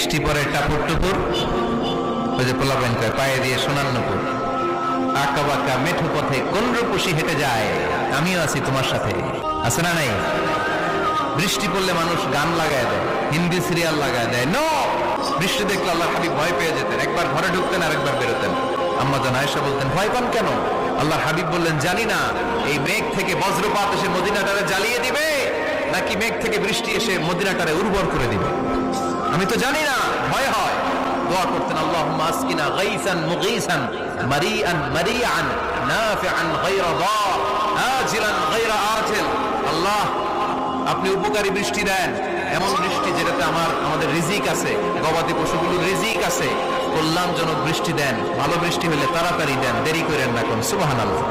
বৃষ্টি পরে টাপুর টুপুর, ওই যে পোলাপাইন কয় পায়ে দিয়ে সোনার নুপুর, আঁকা বাঁকা মেঠো পথে কোন রূপসী হেঁটে যায়, আমিও আছি তোমার সাথে, আছে না নাই? বৃষ্টি পড়লে মানুষ গান লাগায় দেয়, হিন্দি সিরিয়াল লাগায় দেয়। নো, বৃষ্টি দেখলে আল্লাহ হাবিব ভয় পেয়ে যেতেন, একবার ঘরে ঢুকতেন আরেকবার বেরোতেন। আম্মা জান আয়েশা বলতেন ভয় পান কেন? আল্লাহ হাবিব বললেন জানি না এই মেঘ থেকে বজ্রপাত এসে মদিনাটারে জ্বালিয়ে দিবে নাকি মেঘ থেকে বৃষ্টি এসে মদিনাটারে উর্বর করে দিবে, আমি তো জানি না, ভয় হয়। দোয়া করতেন আল্লাহুম্মা আসকিনা গাইসান মুগীসান মারিআন মারিআন নাফিআন গায়রা দার আজিলান গায়রা আজিল। আল্লাহ আপনি উপকারী বৃষ্টি দেন, এমন বৃষ্টি যেটাতে আমাদের রিজিক আছে, গবাদি পশুগুলোর রিজিক আছে, কল্যাণজনক বৃষ্টি দেন, ভালো বৃষ্টি হলে তাড়াতাড়ি দেন, দেরি করেন না কোন। সুবহানাল্লাহ।